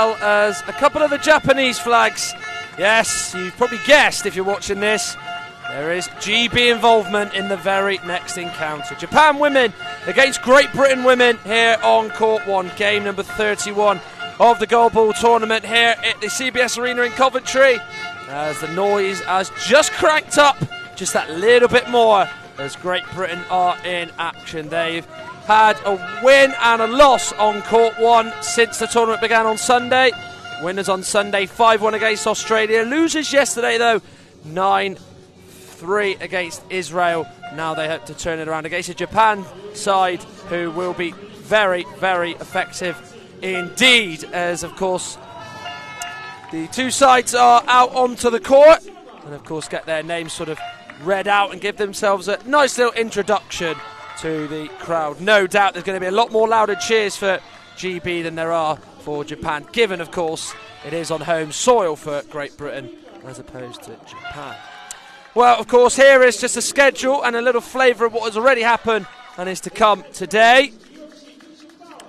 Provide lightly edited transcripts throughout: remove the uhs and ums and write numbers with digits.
well as a couple of the Japanese flags. Yes, you've probably guessed if you're watching this, there is GB involvement in the very next encounter. Japan women against Great Britain women here on Court 1, game number 31 of the Goalball tournament here at the CBS Arena in Coventry. As the noise has just cranked up just that little bit more as Great Britain are in action. They've had a win and a loss on Court 1 since the tournament began on Sunday. Winners on Sunday, 5-1 against Australia. Losers yesterday though, 9-3 against Israel. Now they hope to turn it around against a Japan side who will be very, very effective indeed, as of course the two sides are out onto the court and of course get their names sort of read out and give themselves a nice little introduction to the crowd. No doubt there's going to be a lot more louder cheers for GB than there are for Japan, given of course it is on home soil for Great Britain as opposed to Japan. Well, of course, here is just a schedule and a little flavour of what has already happened and is to come today.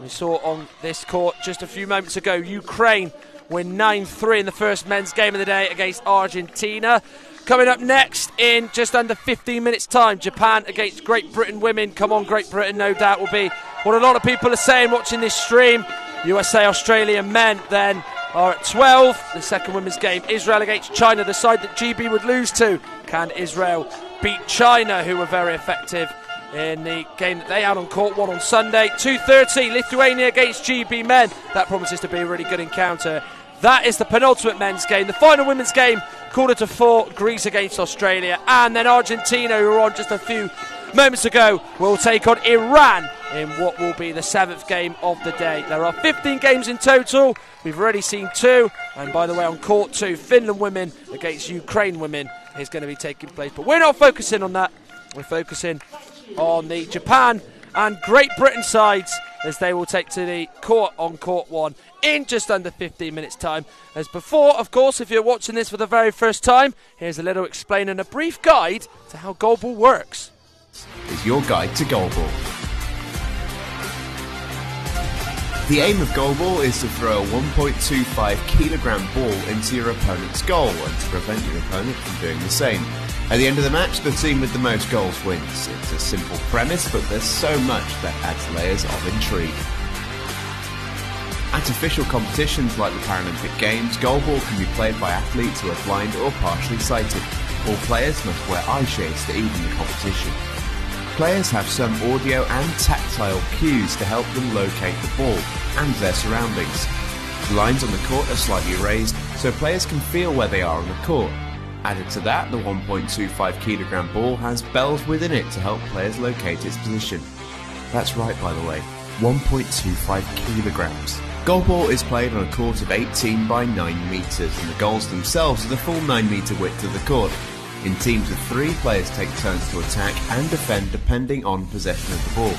We saw on this court just a few moments ago Ukraine win 9-3 in the first men's game of the day against Argentina. Coming up next in just under 15 minutes time, Japan against Great Britain women. Come on Great Britain, no doubt will be what a lot of people are saying watching this stream. USA, Australia men then are at 12. The second women's game, Israel against China, the side that GB would lose to. Can Israel beat China, who were very effective in the game that they had on Court 1 on Sunday? 2:30, Lithuania against GB men. That promises to be a really good encounter. That is the penultimate men's game. The final women's game, 3:45, Greece against Australia. And then Argentina, who were on just a few moments ago, will take on Iran in what will be the 7th game of the day. There are 15 games in total. We've already seen 2. And by the way, on Court 2, Finland women against Ukraine women is going to be taking place. But we're not focusing on that. We're focusing on the Japan and Great Britain sides as they will take to the court on Court 1 in just under 15 minutes time. As before, of course, if you're watching this for the very first time, here's a little explain and a brief guide to how Goalball works. Is your guide to Goalball. The aim of Goalball is to throw a 1.25 kilogram ball into your opponent's goal and to prevent your opponent from doing the same. At the end of the match, the team with the most goals wins. It's a simple premise, but there's so much that adds layers of intrigue. At official competitions like the Paralympic Games, Goalball can be played by athletes who are blind or partially sighted. All players must wear eye shades to aid in the competition. Players have some audio and tactile cues to help them locate the ball and their surroundings. The lines on the court are slightly raised, so players can feel where they are on the court. Added to that, the 1.25 kilogram ball has bells within it to help players locate its position. That's right, by the way, 1.25 kilograms. Goalball is played on a court of 18 by 9 metres, and the goals themselves are the full 9 metre width of the court. In teams of 3, players take turns to attack and defend depending on possession of the ball.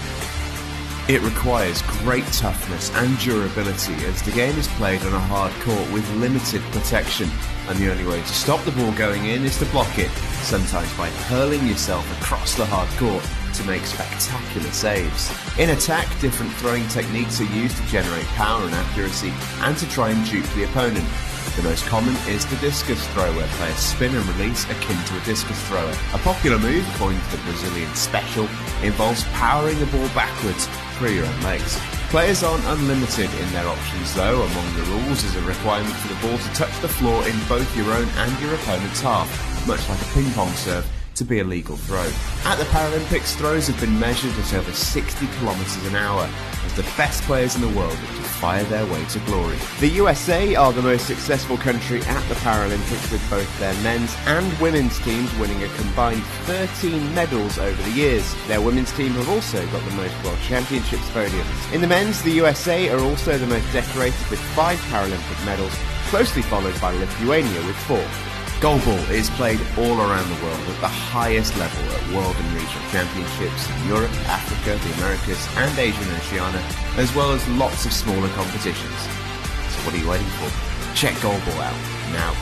It requires great toughness and durability as the game is played on a hard court with limited protection, and the only way to stop the ball going in is to block it, sometimes by hurling yourself across the hard court to make spectacular saves. In attack, different throwing techniques are used to generate power and accuracy and to try and dupe the opponent. The most common is the discus throw, where players spin and release akin to a discus thrower. A popular move, according to the Brazilian special, involves powering the ball backwards through your own legs. Players aren't unlimited in their options though. Among the rules is a requirement for the ball to touch the floor in both your own and your opponent's half, much like a ping pong serve, to be a legal throw. At the Paralympics, throws have been measured at over 60 kilometres an hour, as the best players in the world look to fire their way to glory. The USA are the most successful country at the Paralympics, with both their men's and women's teams winning a combined 13 medals over the years. Their women's team have also got the most World Championships podiums. In the men's, the USA are also the most decorated with 5 Paralympic medals, closely followed by Lithuania with 4. Goalball is played all around the world at the highest level at world and regional championships in Europe, Africa, the Americas and Asia and Oceania, as well as lots of smaller competitions. So what are you waiting for? Check Goalball out now.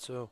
at all.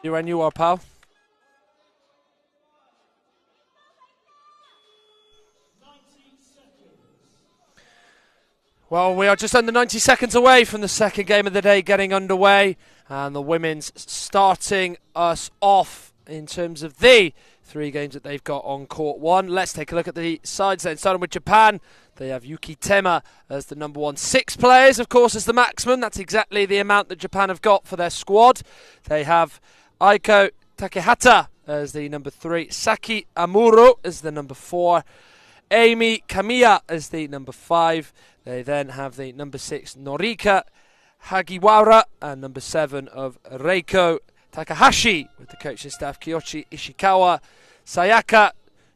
You when you are, pal. Well, we are just under 90 seconds away from the second game of the day getting underway, and the women's starting us off in terms of the 3 games that they've got on court 1. Let's take a look at the sides then, starting with Japan. They have Yuki Tema as the number 1. 6 players, of course, as the maximum. That's exactly the amount that Japan have got for their squad. They have Aiko Takehata as the number 3. Saki Amuro as the number 4. Amy Kamiya as the number 5. They then have the number 6 Norika Hagiwara and number 7 of Reiko Takahashi with the coaching staff Kiyoshi Ishikawa, Sayaka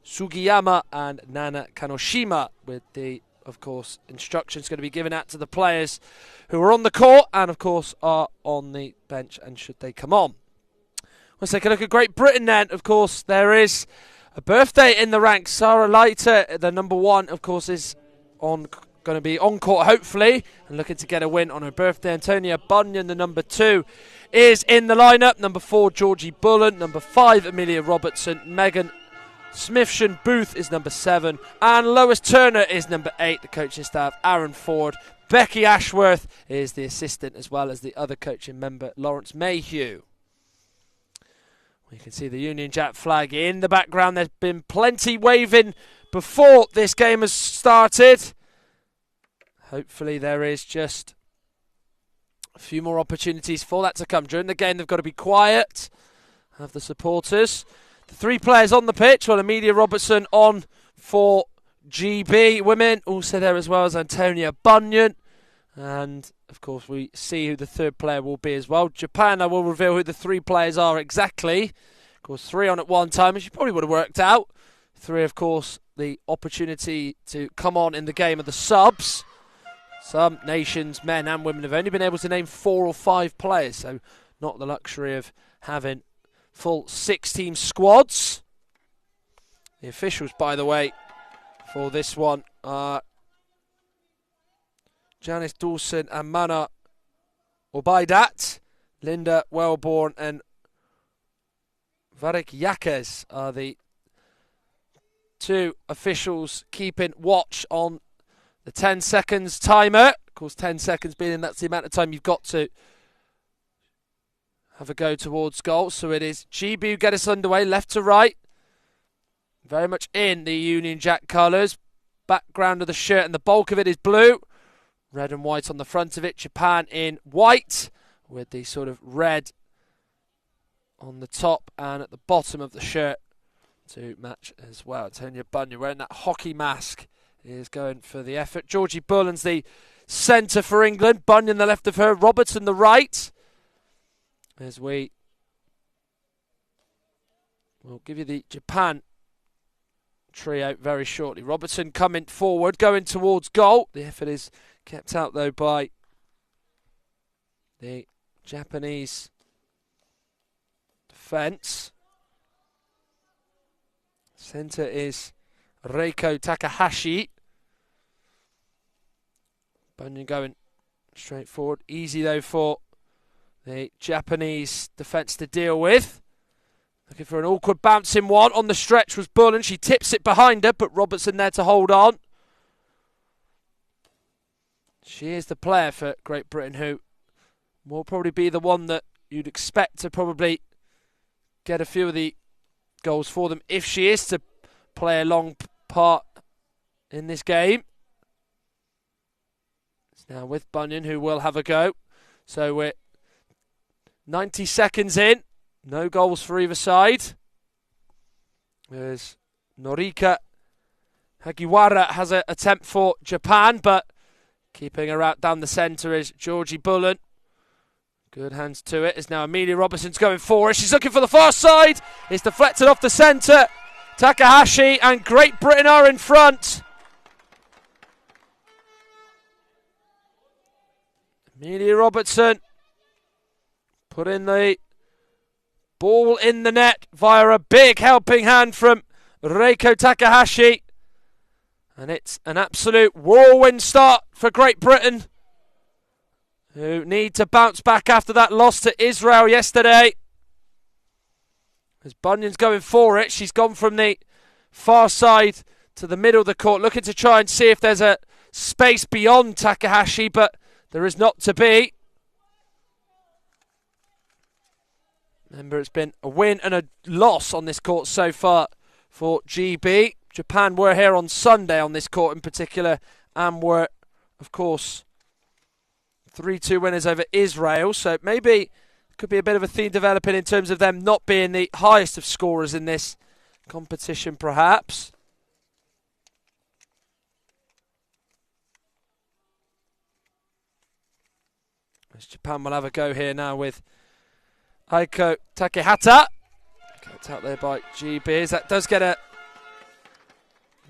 Sugiyama and Nana Kanoshima with the, of course, instructions going to be given out to the players who are on the court and, of course, are on the bench and should they come on. Let's take a look at Great Britain then. Of course, there is a birthday in the ranks. Sarah Leiter, the number 1, of course, is on going to be on court, hopefully, and looking to get a win on her birthday. Antonia Bunyan, the number 2, is in the lineup. Number 4, Georgie Bullen. Number 5, Amelia Robertson. Megan Smithson Booth is number 7. And Lois Turner is number 8. The coaching staff, Aaron Ford. Becky Ashworth is the assistant, as well as the other coaching member, Lawrence Mayhew. We can see the Union Jack flag in the background. There's been plenty waving before this game has started. Hopefully there is just a few more opportunities for that to come. During the game, they've got to be quiet, have the supporters. The 3 players on the pitch, well, Amelia Robertson on for GB Women, also there as well as Antonia Bunyan. And, of course, we see who the 3rd player will be as well. Japan, I will reveal who the 3 players are exactly. Of course, 3 on at one time, as you probably would have worked out. 3, of course, the opportunity to come on in the game of the subs. Some nations, men and women, have only been able to name 4 or 5 players, so not the luxury of having full 6-team squads. The officials, by the way, for this one are Janice Dawson and Mana Obaidat. Linda Wellborn and Varek Yakez are the 2 officials keeping watch on the 10 seconds timer. Of course, 10 seconds being that's the amount of time you've got to have a go towards goal. So it is GB who get us underway, left to right. Very much in the Union Jack colours. Background of the shirt and the bulk of it is blue. Red and white on the front of it. Japan in white with the sort of red on the top and at the bottom of the shirt to match as well. Antonia Bunyan wearing that hockey mask is going for the effort. Georgie Bullen's the centre for England. Bunyan the left of her. Robertson the right. As we will give you the Japan trio very shortly. Robertson coming forward, going towards goal. The effort is kept out though by the Japanese defence. Centre is Reiko Takahashi. Bunyan going straight forward. Easy though for the Japanese defence to deal with. Looking for an awkward bouncing one. On the stretch was Bullen. She tips it behind her, but Robertson there to hold on. She is the player for Great Britain who will probably be the one that you'd expect to probably get a few of the goals for them if she is to play a long part in this game. It's now with Bunyan, who will have a go. So we're 90 seconds in. No goals for either side. There's Norika Hagiwara has an attempt for Japan, but keeping her out down the centre is Georgie Bullen. Good hands to it. Is now Amelia Robertson's going for it. She's looking for the far side. It's deflected off the centre. Takahashi and Great Britain are in front. Amelia Robertson putting the ball in the net via a big helping hand from Reiko Takahashi. And it's an absolute whirlwind start for Great Britain, who need to bounce back after that loss to Israel yesterday. As Bunyan's going for it, she's gone from the far side to the middle of the court, looking to try and see if there's a space beyond Takahashi, but there is not to be. Remember, it's been a win and a loss on this court so far for GB. Japan were here on Sunday on this court in particular and were, of course, 3-2 winners over Israel. So maybe could be a bit of a theme developing in terms of them not being the highest of scorers in this competition, perhaps. As Japan will have a go here now with Aiko Takehata. Kept out there by GB. That does get a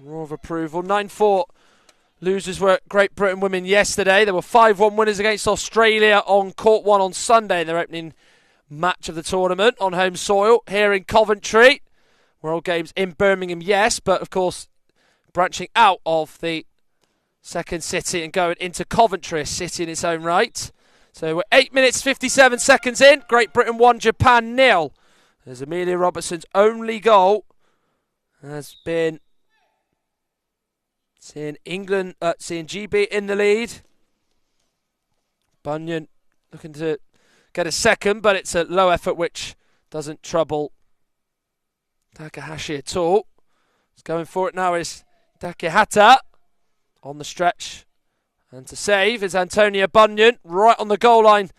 roar of approval. 9-4 losers were Great Britain women yesterday. There were 5-1 winners against Australia on court 1 on Sunday, their opening match of the tournament on home soil here in Coventry. World Games in Birmingham, yes, but of course branching out of the second city and going into Coventry, a city in its own right. So we're 8 minutes 57 seconds in. Great Britain 1, Japan 0. As Amelia Robertson's only goal has been seeing GB in the lead. Bunyan looking to get a second, but it's a low effort which doesn't trouble Takahashi at all. What's going for it now is Takehata on the stretch. And to save is Antonia Bunyan, right on the goal line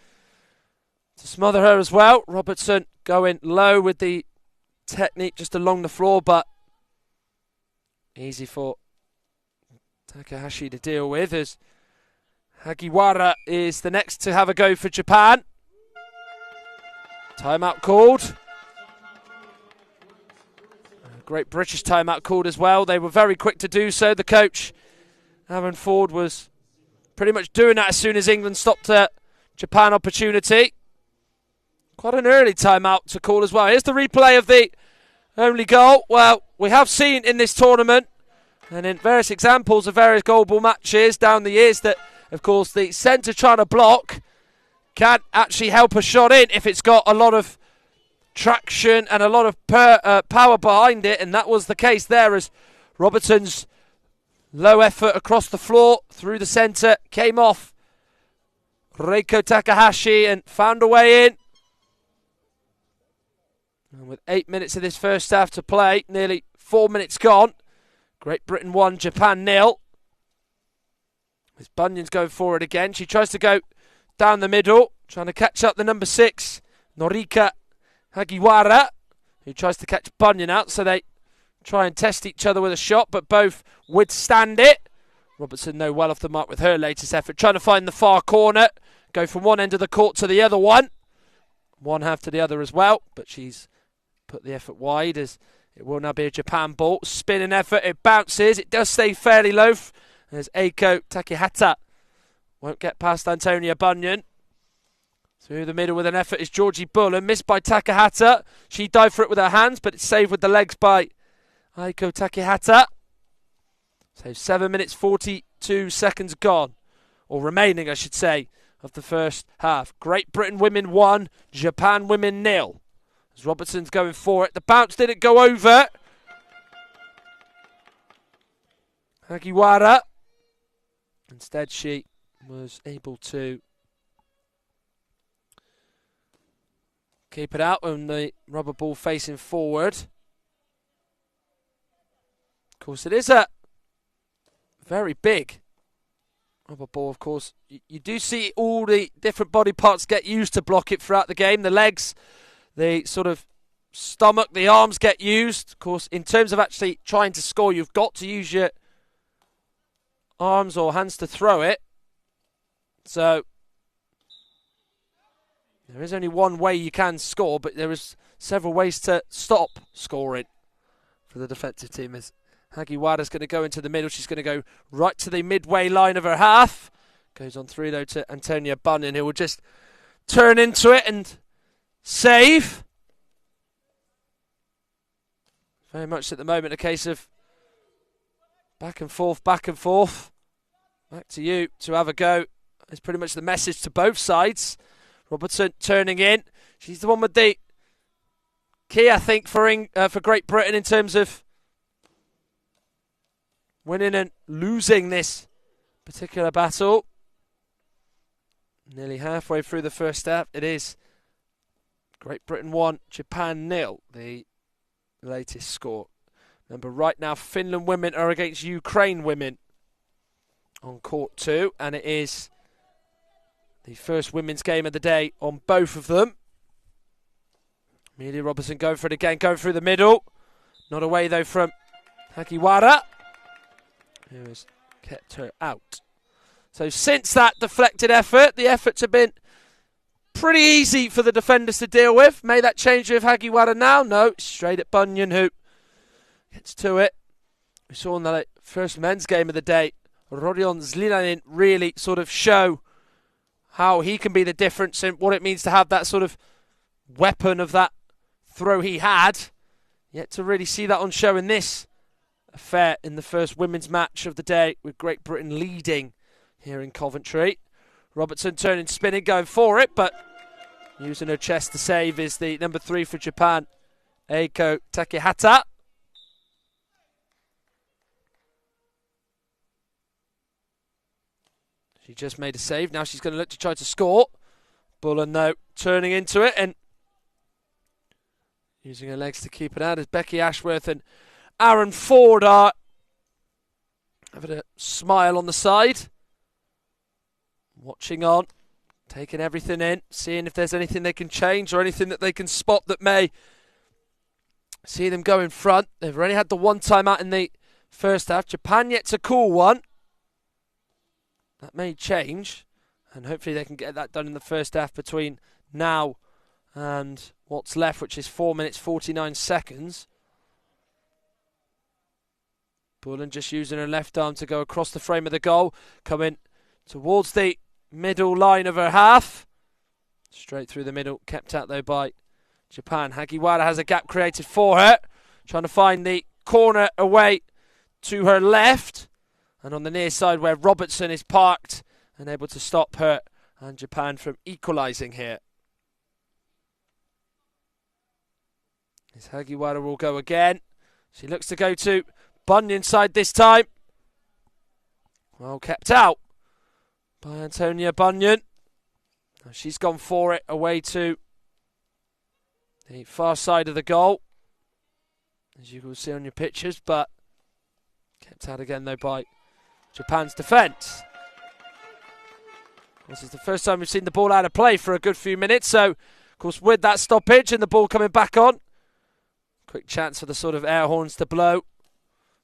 to smother her as well. Robertson going low with the technique just along the floor, but easy for Takahashi to deal with, as Hagiwara is the next to have a go for Japan. Timeout called. Great British timeout called as well. They were very quick to do so. The coach, Aaron Ford, was pretty much doing that as soon as England stopped a Japan opportunity. Quite an early timeout to call as well. Here's the replay of the only goal. Well, we have seen in this tournament and in various examples of various goalball matches down the years that, of course, the centre trying to block can actually help a shot in if it's got a lot of traction and a lot of power behind it, and that was the case there as Robertson's low effort across the floor through the centre came off Reiko Takahashi and found a way in. And with 8 minutes of this first half to play, nearly 4 minutes gone, Great Britain 1, Japan 0. As Bunyan's going forward again, she tries to go down the middle, trying to catch up the number 6, Norika Hagiwara, who tries to catch Bunyan out, so they try and test each other with a shot, but both withstand it. Robertson, no, well off the mark with her latest effort, trying to find the far corner, go from one end of the court to the other one half to the other as well, but she's put the effort wide as it will now be a Japan ball. Spinning effort, it bounces, it does stay fairly low as Eiko Takehata won't get past Antonia Bunyan. Through the middle with an effort is Georgie Bullen, missed by Takehata. She dived for it with her hands, but it's saved with the legs by Eiko Takehata. So 7 minutes 42 seconds gone, or remaining I should say, of the first half. Great Britain women 1, Japan women 0. As Robertson's going for it, the bounce didn't go over. Hagiwara, instead she was able to keep it out on the rubber ball facing forward. Of course, it is a very big rubber ball, of course. You do see all the different body parts get used to block it throughout the game. The legs, the sort of stomach, the arms get used. Of course, in terms of actually trying to score, you've got to use your arms or hands to throw it. So there is only one way you can score, but there is several ways to stop scoring for the defensive team. As Hagiwara's going to go into the middle, she's going to go right to the midway line of her half. Goes on through though to Antonia Bunyan, who will just turn into it and save. Very much at the moment a case of back and forth, back and forth. Back to you to have a go. It's pretty much the message to both sides. Robertson turning in. She's the one with the key, I think, for Great Britain in terms of winning and losing this particular battle. Nearly halfway through the first half. It is Great Britain 1, Japan 0, the latest score. Remember, right now, Finland women are against Ukraine women on court 2, and it is the first women's game of the day on both of them. Amelia Robertson going for it again, going through the middle. Not away, though, from Hagiwara, who has kept her out. So since that deflected effort, the efforts have been pretty easy for the defenders to deal with. May that change with Hagiwara now? No, straight at Bunyan, who gets to it. We saw in the first men's game of the day, Rodion Zlinanin really sort of show how he can be the difference in what it means to have that sort of weapon of that throw he had. Yet to really see that on show in this affair in the first women's match of the day, with Great Britain leading here in Coventry. Robertson turning, spinning, going for it, but using her chest to save is the number 3 for Japan, Eiko Takehata. She just made a save. Now she's going to look to try to score. Bullen, though, turning into it and using her legs to keep it out as Becky Ashworth and Aaron Ford are having a smile on the side. Watching on, taking everything in, seeing if there's anything they can change or anything that they can spot that may see them go in front. They've already had the one time out in the first half. Japan yet to call one. That may change, and hopefully they can get that done in the first half between now and what's left, which is 4 minutes 49 seconds. Bullen just using her left arm to go across the frame of the goal, coming towards the middle line of her half. Straight through the middle, kept out though by Japan. Hagiwara has a gap created for her, trying to find the corner away to her left. And on the near side where Robertson is parked and able to stop her and Japan from equalising here. As Hagiwara will go again. She looks to go to Bunyan side this time. Well kept out by Antonia Bunyan. Now she's gone for it away to the far side of the goal, as you will see on your pictures, but kept out again though by Japan's defence. This is the first time we've seen the ball out of play for a good few minutes, so of course with that stoppage and the ball coming back on, quick chance for the sort of air horns to blow.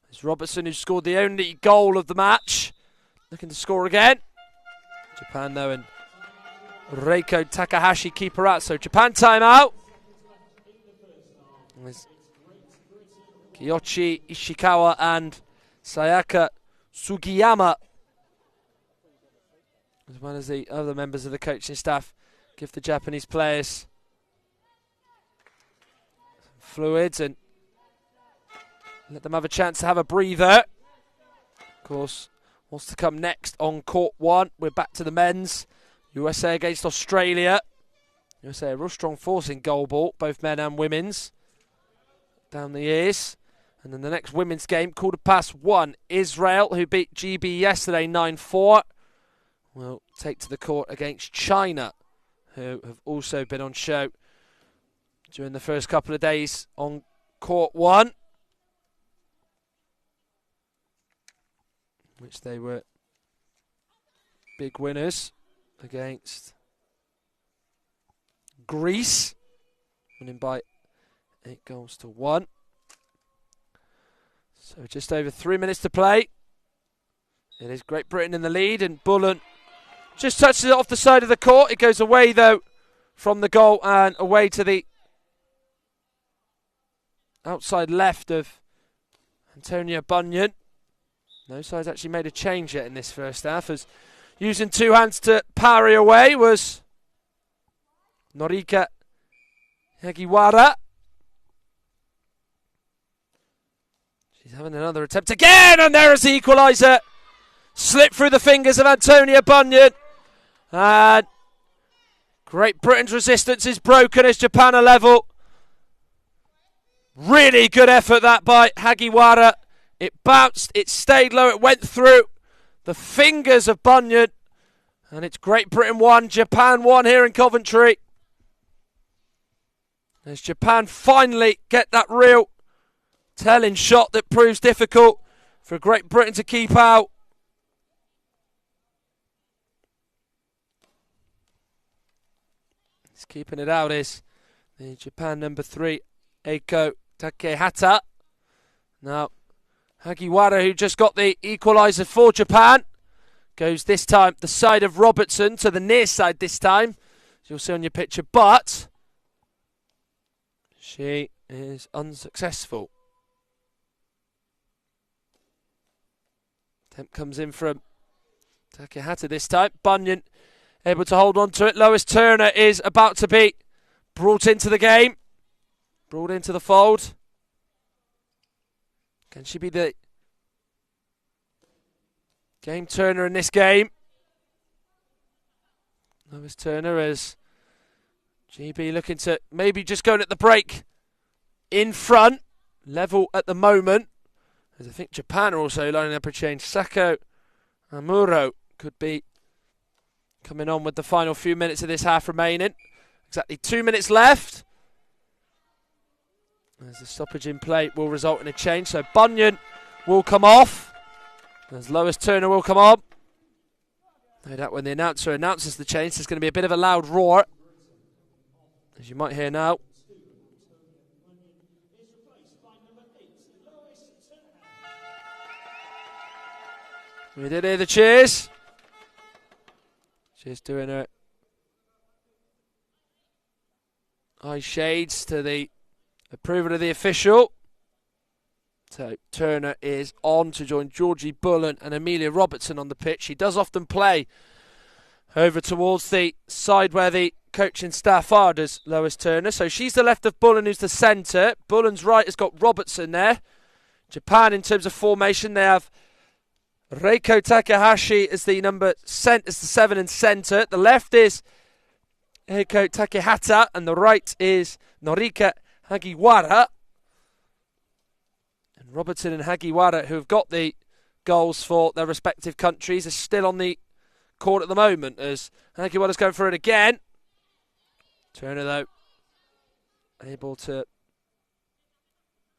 It's Robertson who scored the only goal of the match, looking to score again. Japan though, and Reiko Takahashi keep her out, so Japan timeout. Kiyoshi Ishikawa and Sayaka Sugiyama, as well as the other members of the coaching staff, give the Japanese players some fluids and let them have a chance to have a breather. Of course, what's to come next on court 1? We're back to the men's. USA against Australia. USA a real strong force in goalball, both men and women's, down the years. And then the next women's game, 1:15, Israel, who beat GB yesterday 9-4, will take to the court against China, who have also been on show during the first couple of days on court 1, which they were big winners against Greece, winning by 8-1. So just over 3 minutes to play. It is Great Britain in the lead, and Bullen just touches it off the side of the court. It goes away though from the goal and away to the outside left of Antonia Bunyan. No side's actually made a change yet in this first half, as using two hands to parry away was Norika Hagiwara. She's having another attempt again, and there is the equaliser. Slipped through the fingers of Antonia Bunyan. And Great Britain's resistance is broken as Japan are level. Really good effort that by Hagiwara. It bounced, it stayed low, it went through the fingers of Bunyan. And it's Great Britain 1, Japan 1 here in Coventry. As Japan finally get that real telling shot that proves difficult for Great Britain to keep out. He's keeping it out is the Japan number 3, Eiko Takehata. Now, Hagiwara, who just got the equaliser for Japan, goes this time the side of Robertson, to the near side this time, as you'll see on your picture, but she is unsuccessful. Attempt comes in from Takehata this time. Bunyan able to hold on to it. Lois Turner is about to be brought into the game. Brought into the fold. Can she be the game turner in this game? Lois Turner as GB looking to maybe just going at the break in front. Level at the moment. As I think Japan are also lining up a change. Sako Amuro could be coming on with the final few minutes of this half remaining. Exactly 2 minutes left. As the stoppage in play will result in a change. So Bunyan will come off. As Lois Turner will come on. No doubt when the announcer announces the change, there's going to be a bit of a loud roar. As you might hear now. We did hear the cheers. She's doing her eye shades to the approval of the official. So Turner is on to join Georgie Bullen and Amelia Robertson on the pitch. She does often play over towards the side where the coaching staff are, does Lois Turner. So she's the left of Bullen, who's the centre. Bullen's right has got Robertson there. Japan, in terms of formation, they have Reiko Takahashi as the as the 7 and centre. The left is Eiko Takehata and the right is Norika Hagiwara. And Robertson and Hagiwara, who have got the goals for their respective countries, are still on the court at the moment as Hagiwara's going for it again. Turner, though, able to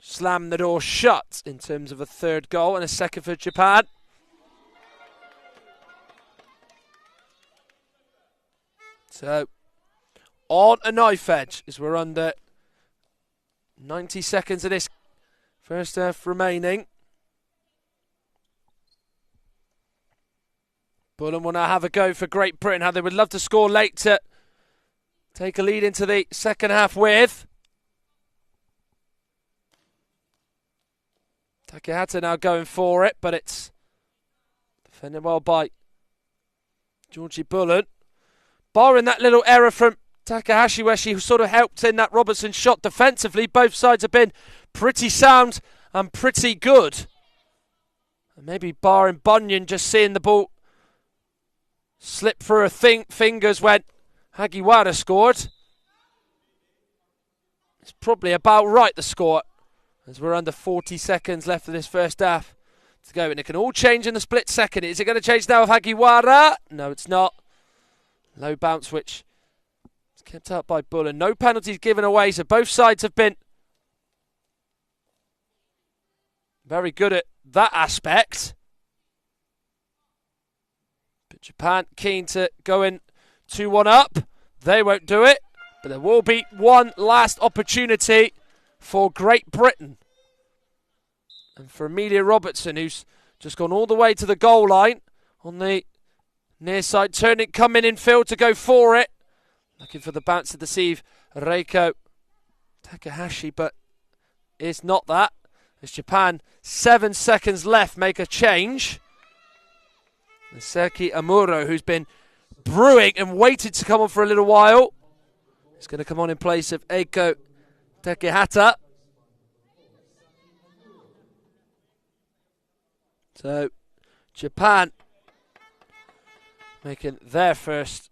slam the door shut in terms of a third goal and a second for Japan. So, on a knife edge as we're under 90 seconds of this first half remaining. Bullen will now have a go for Great Britain, how they would love to score late to take a lead into the second half with. Takehata now going for it, but it's defended well by Georgie Bullen. Barring that little error from Takahashi where she sort of helped in that Robertson shot defensively, both sides have been pretty sound and pretty good. And maybe barring Bunyan just seeing the ball slip through her fingers when Hagiwara scored. It's probably about right, the score, as we're under 40 seconds left of this first half to go. And it can all change in the split second. Is it going to change now with Hagiwara? No, it's not. Low bounce, which is kept up by Bullen. No penalties given away, so both sides have been very good at that aspect. But Japan keen to go in 2-1 up. They won't do it, but there will be one last opportunity for Great Britain. And for Amelia Robertson, who's just gone all the way to the goal line on the near side, turning, coming in field to go for it. Looking for the bounce to deceive Reiko Takahashi, but it's not that. As Japan, 7 seconds left, make a change. And Seki Amuro, who's been brewing and waited to come on for a little while, is going to come on in place of Eiko Takehata. So, Japan making their first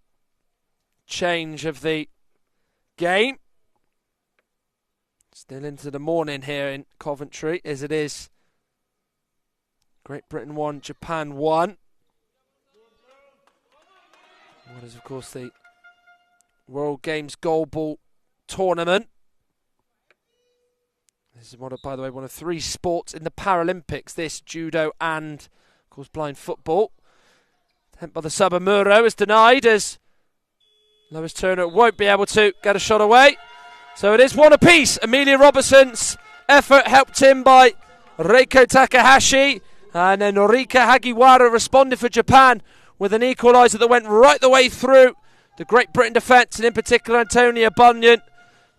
change of the game. Still into the morning here in Coventry, as it is Great Britain 1, Japan 1. What is, of course, the World Games Goalball tournament. This is, by the way, one of 3 sports in the Paralympics. This, judo and, of course, blind football. Attempt by the sub Amuro is denied as Lois Turner won't be able to get a shot away. So it is 1 apiece. Amelia Robertson's effort helped in by Reiko Takahashi. And then Norika Hagiwara responded for Japan with an equaliser that went right the way through the Great Britain defence, and in particular Antonia Bunyan.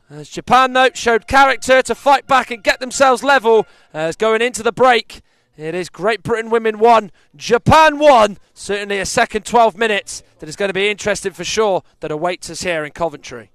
As Japan, though, showed character to fight back and get themselves level as going into the break. It is Great Britain women 1, Japan 1. Certainly a second 12 minutes that is going to be interesting for sure that awaits us here in Coventry.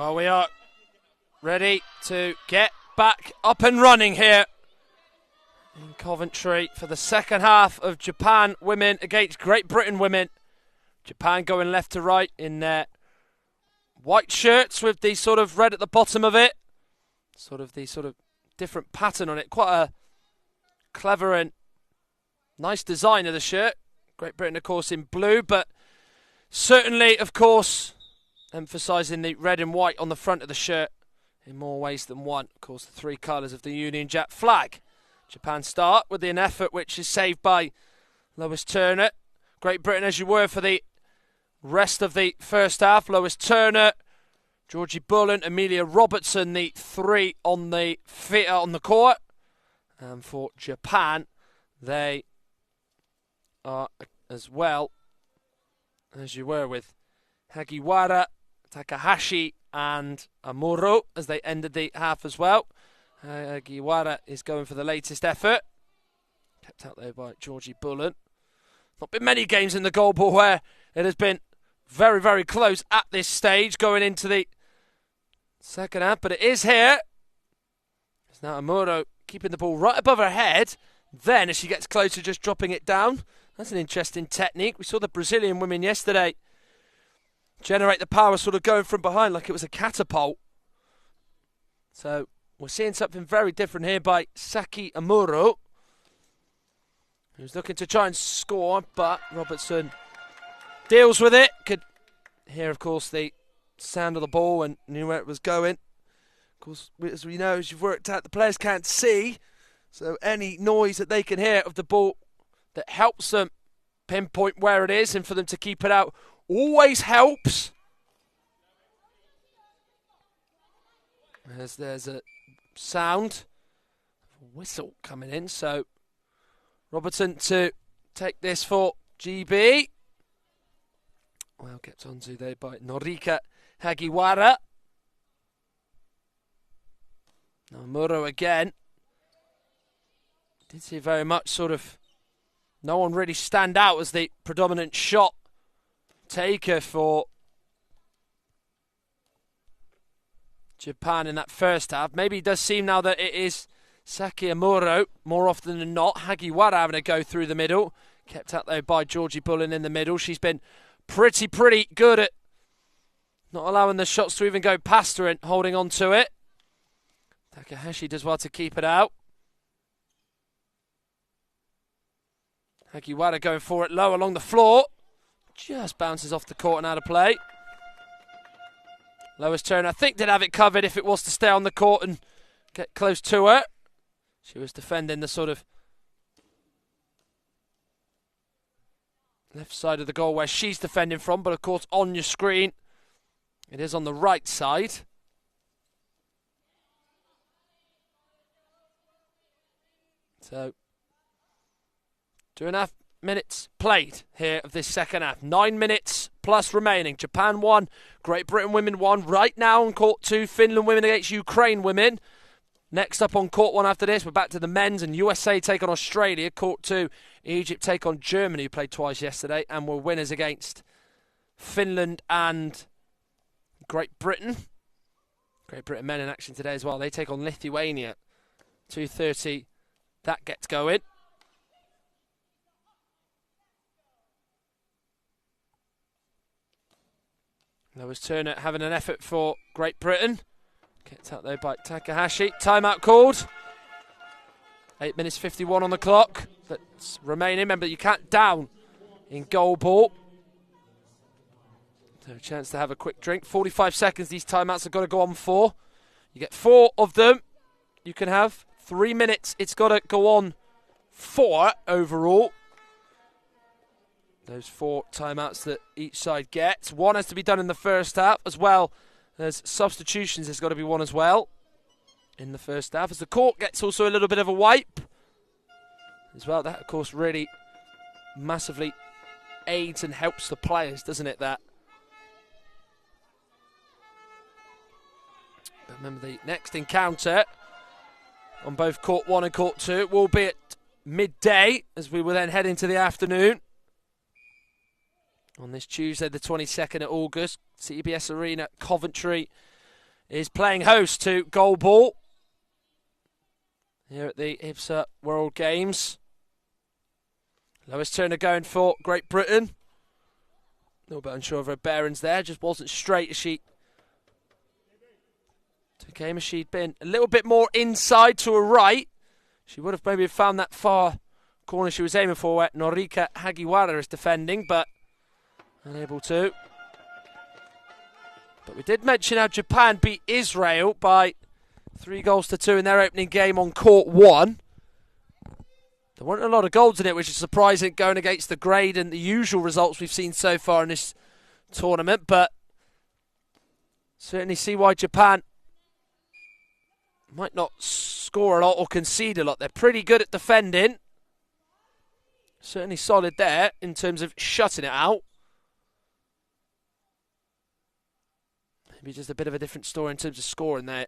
Well, we are ready to get back up and running here in Coventry for the second half of Japan women against Great Britain women. Japan going left to right in their white shirts with the sort of red at the bottom of it. The different pattern on it. Quite a clever and nice design of the shirt. Great Britain, of course, in blue, but certainly, of course, emphasising the red and white on the front of the shirt in more ways than one. Of course, the three colours of the Union Jack flag. Japan start with an effort which is saved by Lois Turner. Great Britain, as you were for the rest of the first half. Lois Turner, Georgie Bullen, Amelia Robertson, the three on the court. And for Japan, they are as well as you were with Hagiwara, Takahashi and Amuro as they ended the half as well. Hagiwara is going for the latest effort. Kept out there by Georgie Bullen. Not been many games in the Goalball where it has been very, very close at this stage going into the second half, but it is here. It's now Amuro keeping the ball right above her head. Then as she gets closer, just dropping it down. That's an interesting technique. We saw the Brazilian women yesterday generate the power sort of going from behind like it was a catapult. So we're seeing something very different here by Saki Amuro, who's looking to try and score, but Robertson deals with it. Could hear, of course, the sound of the ball and knew where it was going. Of course, as we know, as you've worked out, the players can't see, so any noise that they can hear of the ball that helps them pinpoint where it is and for them to keep it out always helps. As there's a sound, a whistle coming in, so Robertson to take this for GB. Well kept onto there by Norika Hagiwara. Now Muro again. Didn't see very much sort of no one really stand out as the predominant shot taker for Japan in that first half. Maybe it does seem now that it is Saki Amuro more often than not. Hagiwara having a go through the middle. Kept out there by Georgie Bullen in the middle. She's been pretty good at not allowing the shots to even go past her and holding on to it. Takahashi does well to keep it out. Hagiwara going for it low along the floor. Just bounces off the court and out of play. Lois Turner, I think, did have it covered if it was to stay on the court and get close to her. She was defending the sort of left side of the goal where she's defending from, but of course on your screen it is on the right side. So 2.5 minutes played here of this second half. 9 minutes plus remaining. Japan 1, Great Britain women 1. Right now on court 2, Finland women against Ukraine women. Next up on court 1 after this, we're back to the men's, and USA take on Australia. Court 2, Egypt take on Germany, who played twice yesterday, and were winners against Finland and Great Britain. Great Britain men in action today as well. They take on Lithuania. 2:30, that gets going. Lois Turner having an effort for Great Britain. Kept out there by Takahashi. Timeout called. 8 minutes 51 on the clock. That's remaining. Remember, you can't down in Goalball. So a chance to have a quick drink. 45 seconds these timeouts have got to go on for. You get 4 of them. You can have 3 minutes. It's got to go on 4 overall. Those 4 timeouts that each side gets. 1 has to be done in the first half as well. There's substitutions, there's got to be 1 as well in the first half. As the court gets also a little bit of a wipe as well. That, of course, really massively aids and helps the players, doesn't it, that? But remember, the next encounter on both court 1 and court 2 will be at midday as we will then head into the afternoon. On this Tuesday, the 22nd of August, IBSA Arena, Coventry. is playing host to Goalball here at the IBSA World Games. Lois Turner going for Great Britain. A little bit unsure of her bearings there, just wasn't straight as she took aim. As she'd been a little bit more inside to her right, she would have maybe found that far corner she was aiming for where Norika Hagiwara is defending, but unable to. But we did mention how Japan beat Israel by 3-2 in their opening game on court 1. There weren't a lot of goals in it, which is surprising going against the grade and the usual results we've seen so far in this tournament, but certainly see why Japan might not score a lot or concede a lot. They're pretty good at defending. Certainly solid there in terms of shutting it out. Maybe just a bit of a different story in terms of scoring there.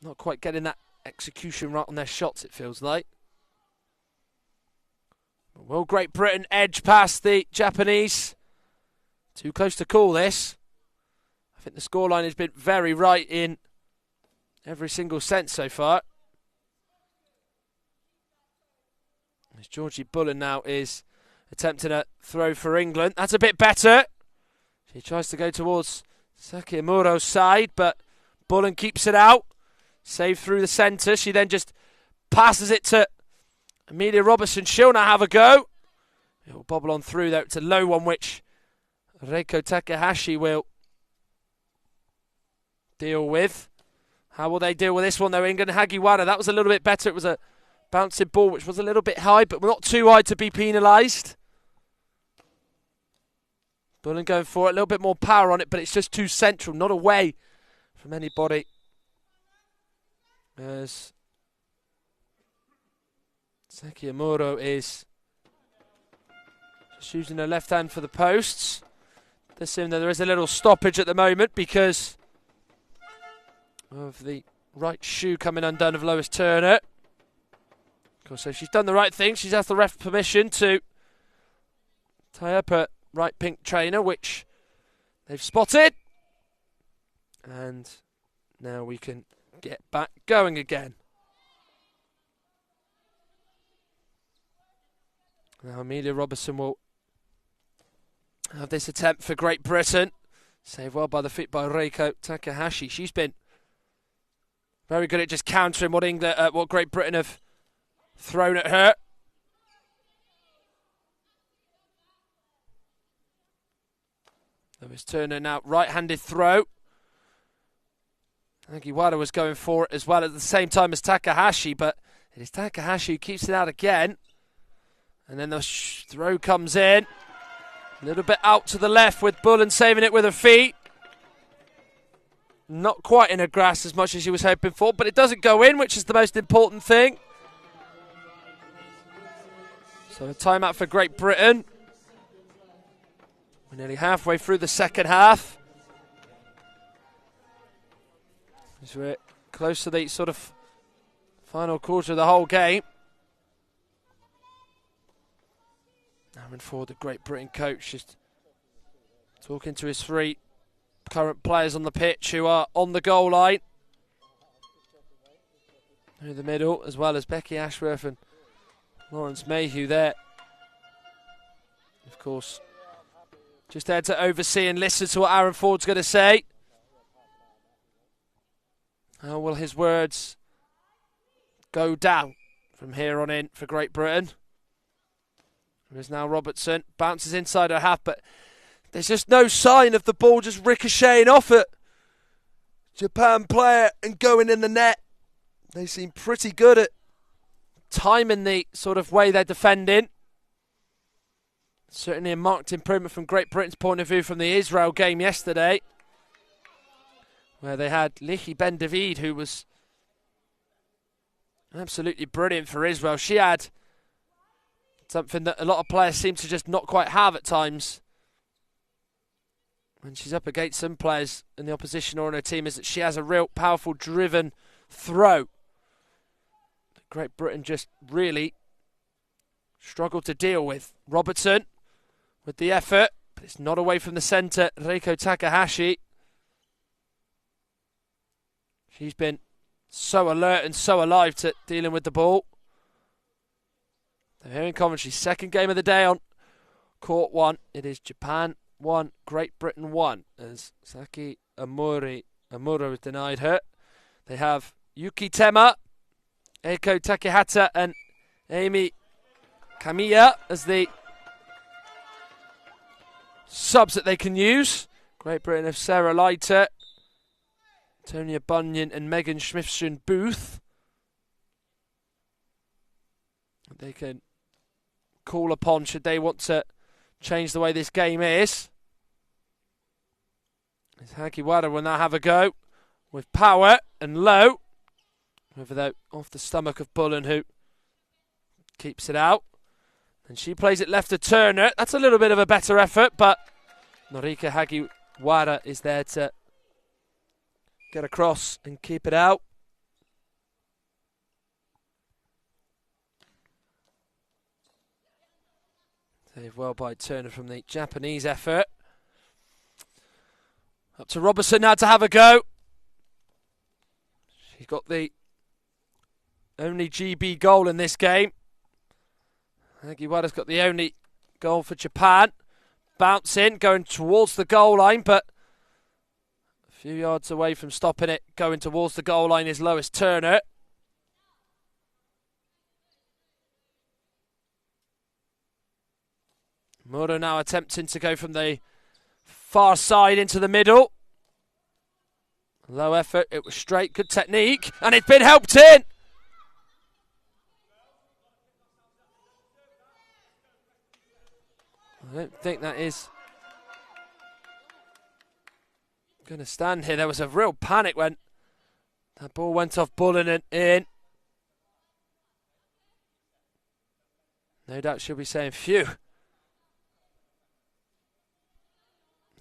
Not quite getting that execution right on their shots, it feels like. Will Great Britain edge past the Japanese? Too close to call this. I think the scoreline has been very right in every single sense so far. As Georgie Bullen now is attempting a throw for England. That's a bit better. She tries to go towards Sakimuro's side, but Bullen keeps it out. Saved through the centre. She then just passes it to Amelia Robertson. She'll now have a go. It'll bobble on through though. It's a low one which Reiko Takahashi will deal with. How will they deal with this one though, England? Hagiwara, that was a little bit better. It was a bouncing ball which was a little bit high, but not too high to be penalised. Bullen going for it, a little bit more power on it, but it's just too central, not away from anybody. As Sekimuro is just using her left hand for the posts. This seems that there is a little stoppage at the moment because of the right shoe coming undone of Lois Turner. Of course, so she's done the right thing. She's asked the ref permission to tie up her right pink trainer, which they've spotted. And now we can get back going again. Now Amelia Robertson will have this attempt for Great Britain. Saved well by the feet by Reiko Takahashi. She's been very good at just countering what Great Britain have thrown at her. Lois Turner now right-handed throw. Hagiwara was going for it as well at the same time as Takahashi, but it is Takahashi who keeps it out again. And then the throw comes in. A little bit out to the left with Bullen saving it with her feet. Not quite in her grasp as much as she was hoping for, but it doesn't go in, which is the most important thing. So a timeout for Great Britain. We're nearly halfway through the second half. As we're close to the sort of final quarter of the whole game. Aaron Ford, the Great Britain coach, just talking to his 3 current players on the pitch who are on the goal line. Through the middle, as well as Becky Ashworth and Lawrence Mayhew there. Of course, just there to oversee and listen to what Aaron Ford's going to say. How will his words go down from here on in for Great Britain? There is now Robertson, bounces inside her half, but there's just no sign of the ball just ricocheting off it. Japan player and going in the net. They seem pretty good at timing the sort of way they're defending. Certainly a marked improvement from Great Britain's point of view from the Israel game yesterday, where they had Lichi Ben David, who was absolutely brilliant for Israel. She had something that a lot of players seem to just not quite have at times when she's up against some players in the opposition or in her team, is that she has a real powerful, driven throw. Great Britain just really struggled to deal with. Robertson with the effort, but it's not away from the centre. Reiko Takahashi. She's been so alert and so alive to dealing with the ball. They're here in Coventry, second game of the day on court 1. It is Japan 1, Great Britain 1, as Saki Amuro has denied her. They have Yuki Tema, Eiko Takehata and Amy Kamiya as the subs that they can use. Great Britain have Sarah Leiter, Tonya Bunyan and Megan Smithson-Booth. They can call upon should they want to change the way this game is. As Hagiwara will now have a go with power and low. Over though off the stomach of Bullen, who keeps it out. And she plays it left to Turner. That's a little bit of a better effort, but Norika Hagiwara is there to get across and keep it out. Saved well by Turner from the Japanese effort. Up to Robertson now to have a go. She's got the only GB goal in this game. Hagiwara's got the only goal for Japan. Bounce in, going towards the goal line, but a few yards away from stopping it. Going towards the goal line is Lois Turner. Muro now attempting to go from the far side into the middle. Low effort, it was straight, good technique, and it's been helped in. I don't think that is going to stand here. There was a real panic when that ball went off Bullen and in. No doubt she'll be saying, phew.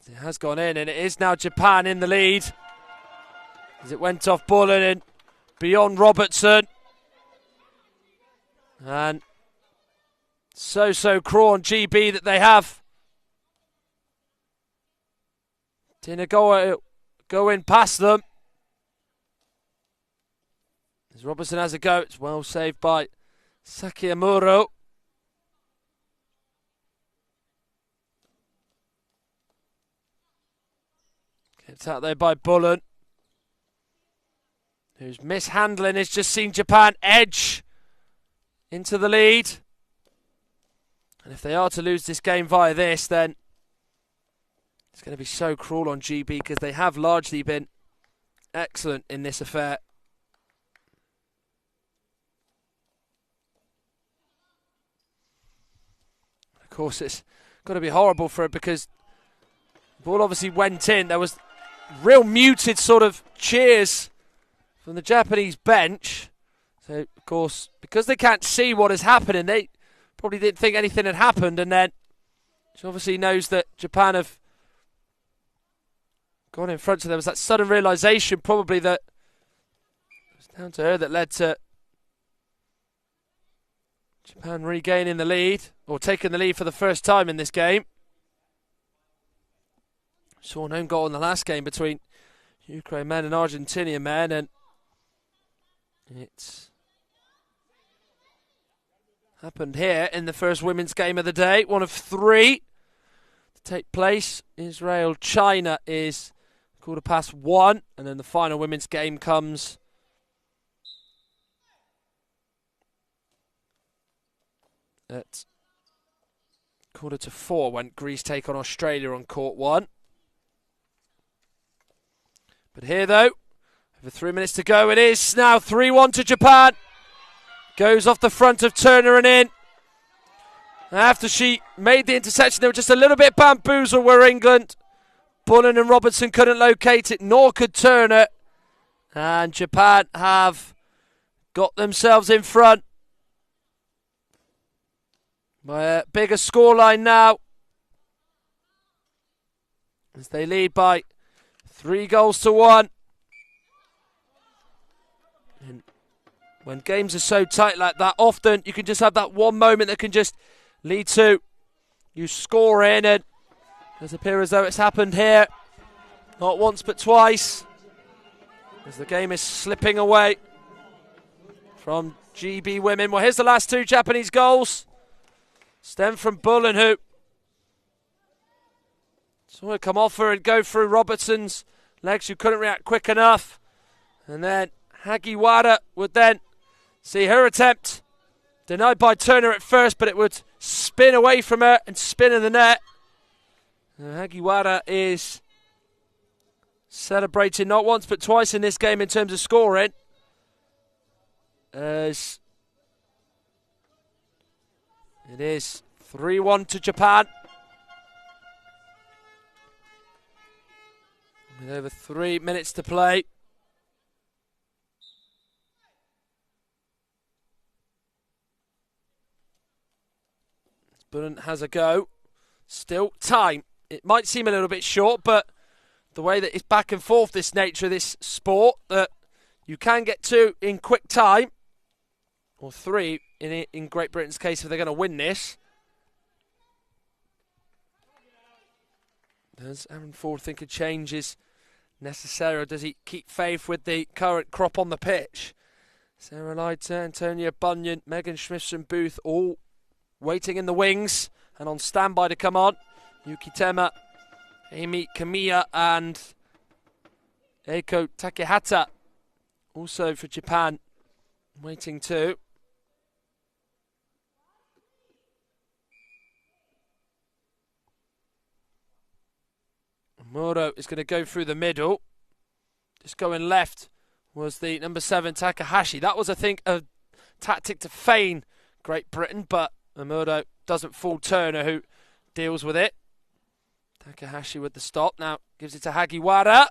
It has gone in, and it is now Japan in the lead. As it went off Bullen and beyond Robertson. And so Craw and GB that they have. Tina go in past them. As Robertson has a go, it's well saved by Saki Amuro. Kept out there by Bullen, whose mishandling has just seen Japan edge into the lead. And if they are to lose this game via this, then it's going to be so cruel on GB, because they have largely been excellent in this affair. Of course, it's got to be horrible for it, because the ball obviously went in. There was real muted sort of cheers from the Japanese bench. So, of course, because they can't see what is happening, they probably didn't think anything had happened. And then she obviously knows that Japan have gone in front. So there was that sudden realisation probably that it was down to her that led to Japan regaining the lead, or taking the lead for the first time in this game. Saw an own goal in the last game between Ukraine men and Argentinian men, and it's happened here in the first women's game of the day. One of 3 to take place. Israel-China is 1:15, and then the final women's game comes at 3:45 when Greece take on Australia on court 1. But here, though, over 3 minutes to go, it is now 3-1 to Japan. Goes off the front of Turner and in. After she made the interception, they were just a little bit bamboozled, were England. Bullen and Robertson couldn't locate it, nor could Turner. And Japan have got themselves in front by a bigger scoreline now, as they lead by 3-1. And when games are so tight like that, often you can just have that one moment that can just lead to you scoring, and it does appear as though it's happened here. Not once but twice. as the game is slipping away from GB women. Well, here's the last two Japanese goals. Stem from Bullen, who saw it come off her and go through Robertson's legs, who couldn't react quick enough. And then Hagiwara would then see her attempt denied by Turner at first, but it would spin away from her and spin in the net. And Hagiwara is celebrating not once but twice in this game in terms of scoring, as it is 3-1 to Japan with over 3 minutes to play. Bullen has a go. Still time. It might seem a little bit short, but the way that it's back and forth, this nature of this sport, that you can get two in quick time, or three in Great Britain's case if they're going to win this. Does Aaron Ford think a change is necessary, or does he keep faith with the current crop on the pitch? Sarah Leiter, Antonia Bunyan, Megan Smithson-Booth, all waiting in the wings and on standby to come on. Yuki Tema, Amy Kamiya and Eiko Takehata also for Japan waiting too. Muro is going to go through the middle. Just going left was the number 7 Takahashi. That was, I think, a tactic to feign Great Britain, but Muro doesn't fool Turner, who deals with it. Takahashi with the stop. Now gives it to Hagiwara.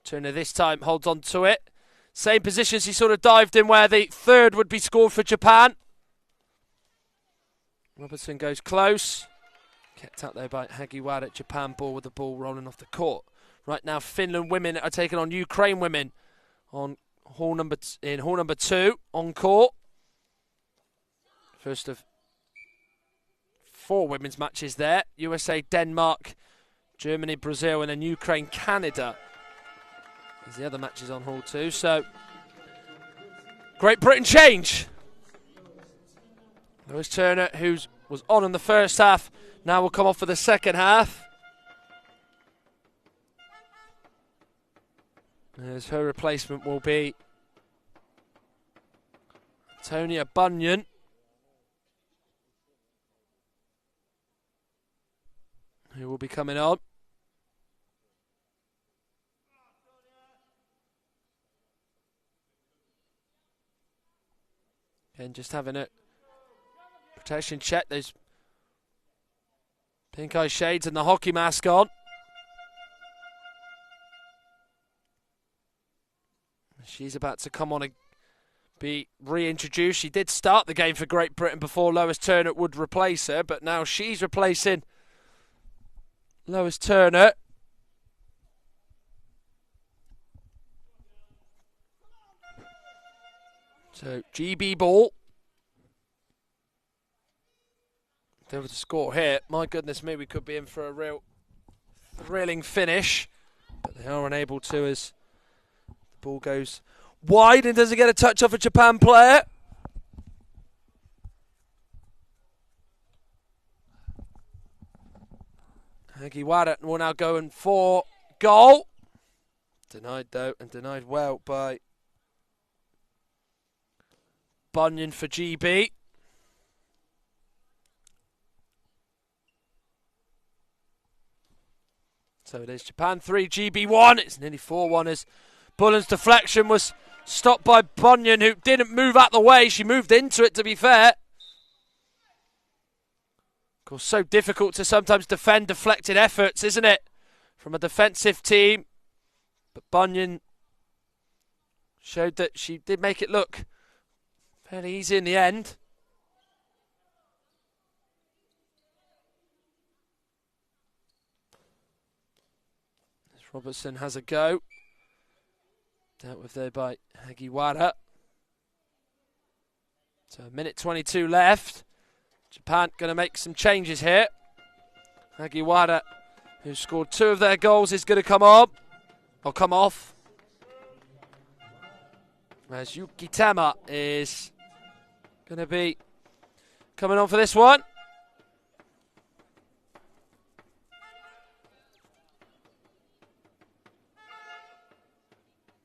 Turner this time holds on to it. Same positions he sort of dived in where the third would be scored for Japan. Robertson goes close. Kept out there by Hagiwara. Japan ball with the ball rolling off the court. Right now Finland women are taking on Ukraine women on hall number 2 on court. First of 4 women's matches there. USA, Denmark, Germany, Brazil, and then Ukraine, Canada. There's the other matches on hall 2. So, Great Britain change. Lewis Turner, who was on in the first half, now will come off for the second half. As her replacement will be Antonia Bunyan. Who will be coming on. And just having a protection check. There's pink eye shades and the hockey mask on. She's about to come on and be reintroduced. She did start the game for Great Britain before Lois Turner would replace her, but now she's replacing Lois Turner. So GB ball. If they were to score here, my goodness me, we could be in for a real thrilling finish. But they are unable to, as the ball goes wide and doesn't get a touch off a Japan player. Hagiwara will now go in for goal. Denied though, and denied well by Bunyan for GB. So it is Japan 3, GB 1. It's nearly 4-1 as Bullen's deflection was stopped by Bunyan, who didn't move out the way. She moved into it, to be fair. Of course, so difficult to sometimes defend deflected efforts, isn't it? From a defensive team. But Bunyan showed that she did make it look fairly easy in the end. As Robertson has a go. Dealt with there by Hagiwara. So a minute 22 left. Japan going to make some changes here. Hagiwara, who scored 2 of their goals, is going to come on. Or come off. as Yuki Tama is going to be coming on for this one.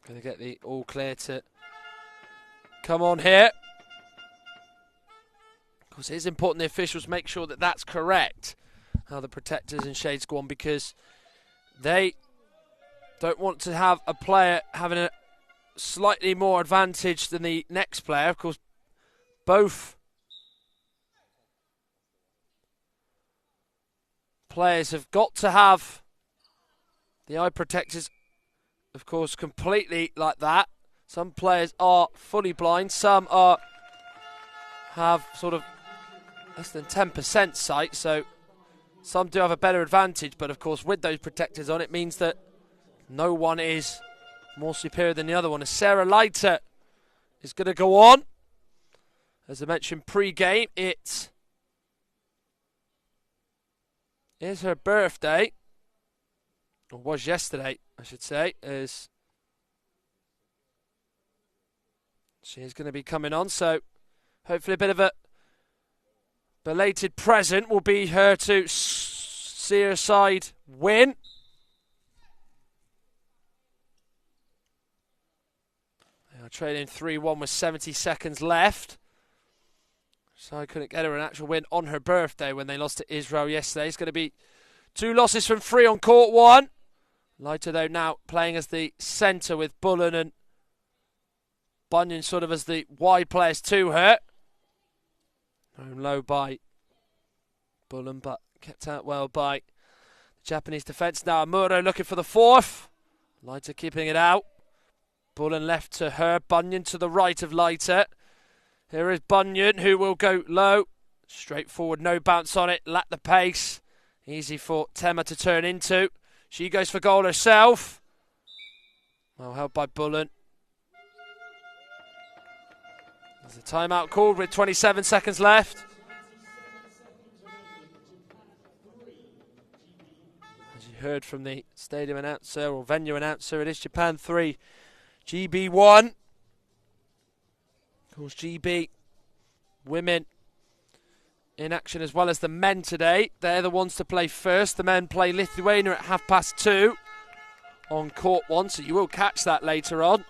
Going to get the all clear to come on here. Of course, it is important the officials make sure that that's correct, how the protectors and shades go on, because they don't want to have a player having a slightly more advantage than the next player. Of course, both players have got to have the eye protectors, of course, completely like that. Some players are fully blind, some have sort of less than 10% sight, so some do have a better advantage, but of course with those protectors on, it means that no one is more superior than the other one. As Sarah Leiter is going to go on, as I mentioned pre-game, it is her birthday, or was yesterday, I should say, as she is going to be coming on. So hopefully a bit of a belated present will be her to see her side win. They are trailing 3-1 with 70 seconds left. So I couldn't get her an actual win on her birthday when they lost to Israel yesterday. It's going to be 2 losses from 3 on court 1. Leiter, though, now playing as the centre with Bullen and Bunyan sort of as the wide players to her. Thrown low by Bullen, but kept out well by the Japanese defence. Now Amuro looking for the 4th. Leiter keeping it out. Bullen left to her. Bunyan to the right of Leiter. Here is Bunyan, who will go low. Straightforward, no bounce on it. Lack the pace. Easy for Tema to turn into. She goes for goal herself. Well held by Bullen. There's a timeout called with 27 seconds left. As you heard from the stadium announcer or venue announcer, it is Japan 3, GB 1. Of course, GB women in action as well as the men today. They're the ones to play first. The men play Lithuania at 2:30 on court 1, so you will catch that later on.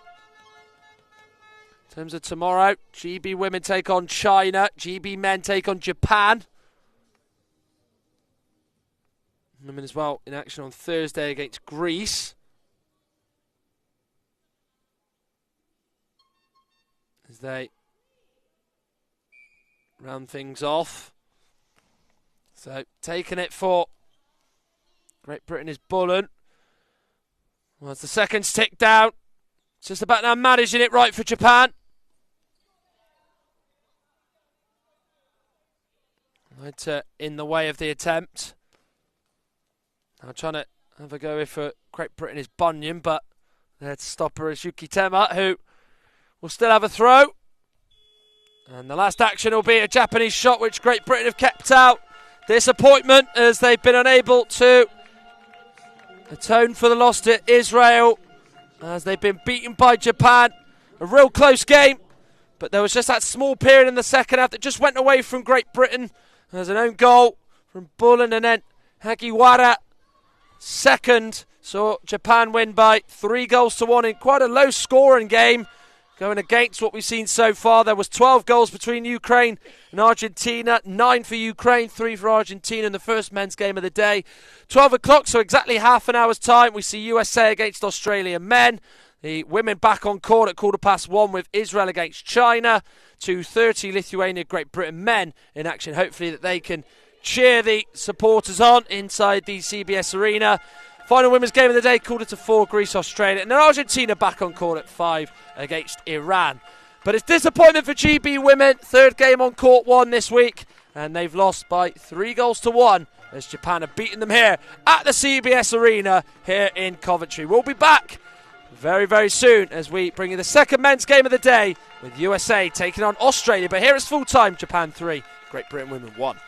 In terms of tomorrow, GB women take on China. GB men take on Japan. Women as well in action on Thursday against Greece. As they round things off. So taking it for Great Britain is Bullen. Well, as the seconds tick down, it's just about now managing it right for Japan. Leiter in the way of the attempt. Now trying to have a go for Great Britain is Bunyan, but there to stop her is Yuki Tema, who will still have a throw. And the last action will be a Japanese shot, which Great Britain have kept out. Disappointment as they've been unable to atone for the loss to Israel, as they've been beaten by Japan. A real close game, but there was just that small period in the second half that just went away from Great Britain. There's an own goal from Bullen, and then Hagiwara second. So Japan win by 3-1 in quite a low scoring game, going against what we've seen so far. There was 12 goals between Ukraine and Argentina, 9 for Ukraine, 3 for Argentina in the first men's game of the day. 12 o'clock, so exactly half an hour's time, we see USA against Australia men. The women back on court at 1:15 with Israel against China. 2:30 Lithuania, Great Britain men in action. Hopefully that they can cheer the supporters on inside the CBS Arena. Final women's game of the day, 4:45 Greece, Australia. And then Argentina back on court at 5 against Iran. But it's disappointment for GB women. 3rd game on court 1 this week. And they've lost by 3-1 as Japan have beaten them here at the CBS Arena here in Coventry. We'll be back very, very soon as we bring you the second men's game of the day with USA taking on Australia. But here it's full time, Japan 3, Great Britain women 1.